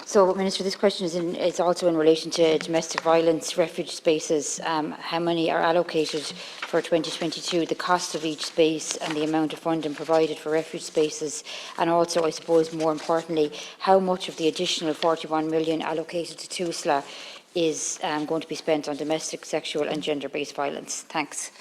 So, Minister, this question is also in relation to domestic violence refuge spaces. How many are allocated for 2022, the cost of each space and the amount of funding provided for refuge spaces, and also, I suppose, more importantly, how much of the additional 41 million allocated to TUSLA is going to be spent on domestic, sexual and gender-based violence? Thanks.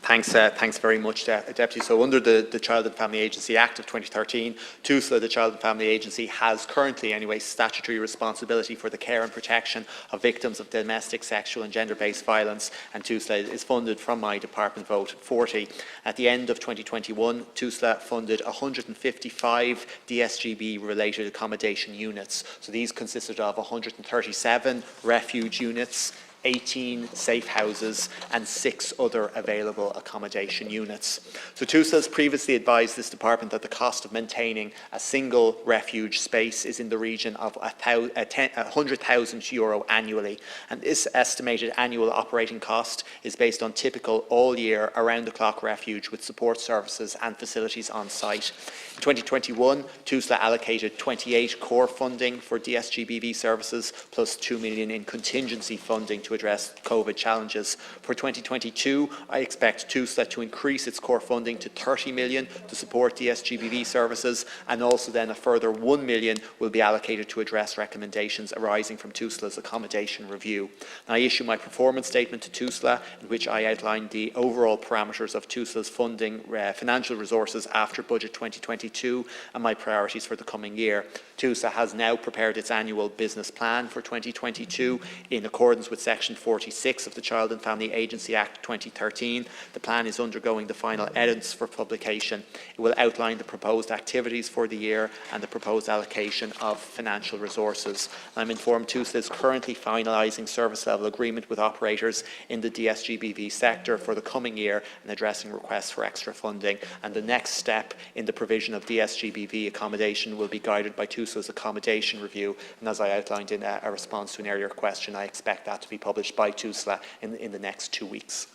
Thanks very much, Deputy. So under the Child and Family Agency Act of 2013, TUSLA, the Child and Family Agency, has currently anyway statutory responsibility for the care and protection of victims of domestic, sexual and gender-based violence, and TUSLA is funded from my department vote 40. At the end of 2021, TUSLA funded 155 DSGB-related accommodation units. So these consisted of 137 refuge units, 18 safe houses and 6 other available accommodation units. So TUSLA has previously advised this department that the cost of maintaining a single refuge space is in the region of €100,000 annually, and this estimated annual operating cost is based on typical all-year, around-the-clock refuge with support services and facilities on site. In 2021, TUSLA allocated 28 core funding for DSGBV services plus 2 million in contingency funding to address COVID challenges. For 2022, I expect TUSLA to increase its core funding to 30 million to support DSGBV services, and also then a further 1 million will be allocated to address recommendations arising from TUSLA's accommodation review. And I issue my performance statement to TUSLA, in which I outlined the overall parameters of TUSLA's funding, financial resources after budget 2022 and my priorities for the coming year. TUSLA has now prepared its annual business plan for 2022 in accordance with Section 46 of the Child and Family Agency Act 2013. The plan is undergoing the final edits for publication. It will outline the proposed activities for the year and the proposed allocation of financial resources. I'm informed TUSLA is currently finalising service level agreement with operators in the DSGBV sector for the coming year and addressing requests for extra funding. And the next step in the provision of DSGBV accommodation will be guided by TUSLA's accommodation review. And as I outlined in a response to an earlier question, I expect that to be published by TUSLA in the next 2 weeks.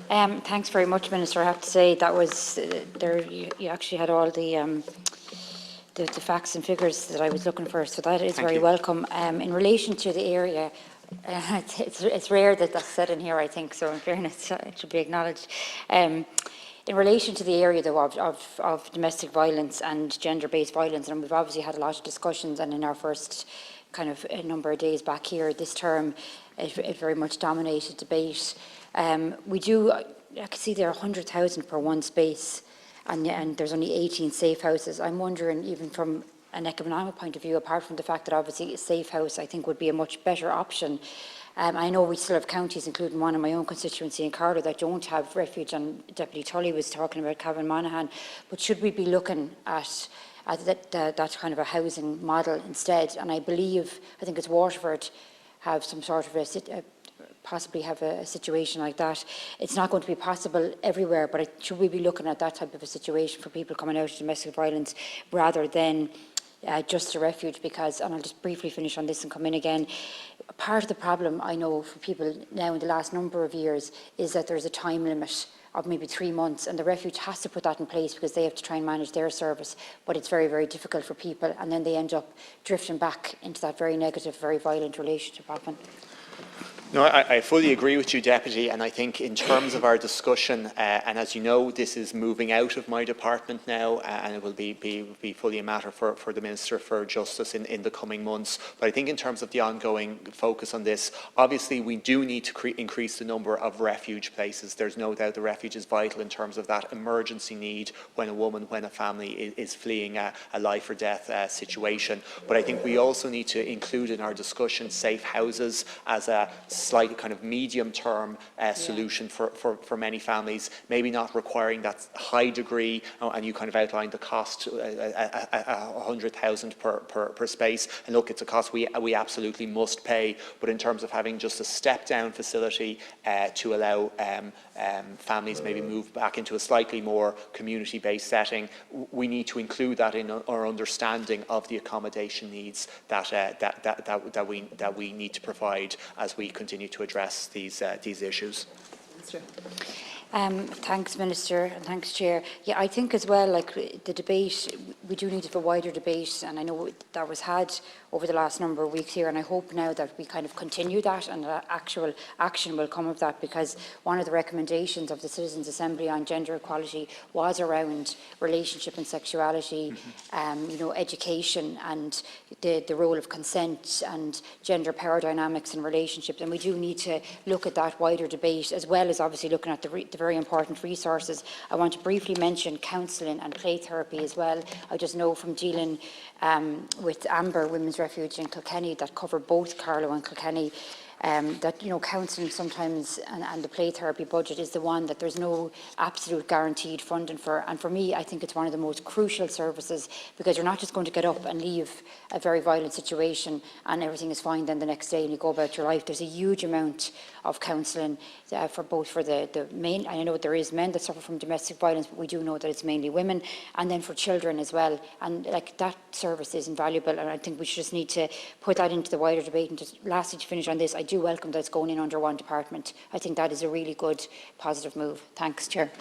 Thanks very much, Minister. I have to say that was you actually had all the facts and figures that I was looking for, so that is very welcome. In relation to the area, it's rare that that's said in here, I think, so in fairness, it should be acknowledged. In relation to the area, though, of domestic violence and gender-based violence, and we've obviously had a lot of discussions, and in our first kind of a number of days back here this term, it very much dominated debate. I can see there are 100,000 per one space, and there's only 18 safe houses. I'm wondering, even from an economic point of view, apart from the fact that obviously a safe house, I think, would be a much better option. I know we still have counties, including one in my own constituency in Carlow, that don't have refuge, and Deputy Tully was talking about Cavan Monaghan, but should we be looking at that kind of a housing model instead? And I think it's Waterford have some sort of possibly have a situation like that. It's not going to be possible everywhere, but should we be looking at that type of a situation for people coming out of domestic violence rather than just a refuge? Because, and I'll just briefly finish on this and come in again, part of the problem I know for people now in the last number of years is that there's a time limit of maybe 3 months, and the refuge has to put that in place because they have to try and manage their service, but it's very, very difficult for people, and then they end up drifting back into that very negative, very violent relationship often. No, I fully agree with you, Deputy, and I think in terms of our discussion, and as you know, this is moving out of my department now, and it will be fully a matter for the Minister for Justice in the coming months. But I think in terms of the ongoing focus on this, obviously we do need to increase the number of refuge places. There's no doubt the refuge is vital in terms of that emergency need when a family is fleeing a life or death situation. But I think we also need to include in our discussion safe houses as a slight kind of medium-term solution for many families, maybe not requiring that high degree, and you kind of outlined the cost, 100,000 per space. And look, it's a cost we absolutely must pay, but in terms of having just a step-down facility to allow families maybe move back into a slightly more community-based setting, we need to include that in our understanding of the accommodation needs that we need to provide as we continue to address these issues. Thanks, Minister, and thanks, Chair. Yeah, I think as well, like the debate, we do need to have a wider debate, and I know that was had over the last number of weeks here, and I hope now that we kind of continue that and that actual action will come of that, because one of the recommendations of the Citizens' Assembly on gender equality was around relationship and sexuality, you know, education and the role of consent and gender power dynamics in relationships, and we do need to look at that wider debate, as well as obviously looking at the very important resources. I want to briefly mention counselling and play therapy as well. I just know from dealing with Amber Women's Refuge in Kilkenny, that cover both Carlow and Kilkenny, that, you know, counselling sometimes and the play therapy budget is the one that there's no absolute guaranteed funding for. And for me, I think it's one of the most crucial services, because you're not just going to get up and leave a very violent situation and everything is fine then the next day and you go about your life. There's a huge amount of counselling for the main, I know there is men that suffer from domestic violence, but we do know that it's mainly women, and then for children as well. And like that service is invaluable, and I think we just need to put that into the wider debate. And just lastly, to finish on this, I do welcome that it's going in under one department. I think that is a really good, positive move. Thanks, Chair.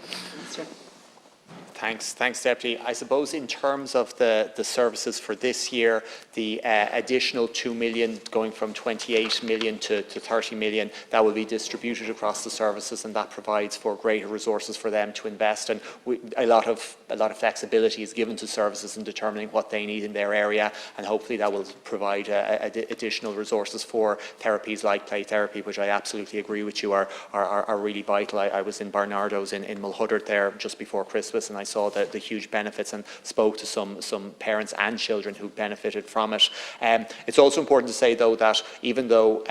Thanks, Deputy. I suppose in terms of the services for this year, the additional 2 million going from 28 million to 30 million, that will be distributed across the services, and that provides for greater resources for them to invest. And a lot of flexibility is given to services in determining what they need in their area, and hopefully that will provide additional resources for therapies like play therapy, which I absolutely agree with you are really vital. I was in Barnardo's in Mulhuddart there just before Christmas, and I saw the huge benefits and spoke to some parents and children who benefited from it. It's also important to say, though, that even though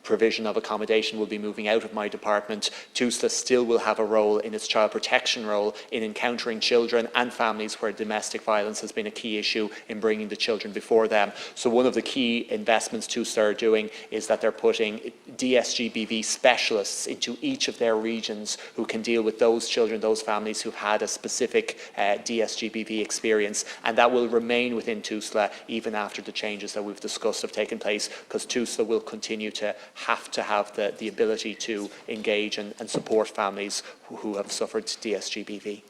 provision of accommodation will be moving out of my department, TUSLA still will have a role in its child protection role in encountering children and families where domestic violence has been a key issue in bringing the children before them. So one of the key investments TUSLA are doing is that they're putting DSGBV specialists into each of their regions who can deal with those children, those families who've had a specific DSGBV experience, and that will remain within TUSLA even after the changes that we've discussed have taken place, because TUSLA will continue to have the ability to engage and support families who have suffered DSGBV.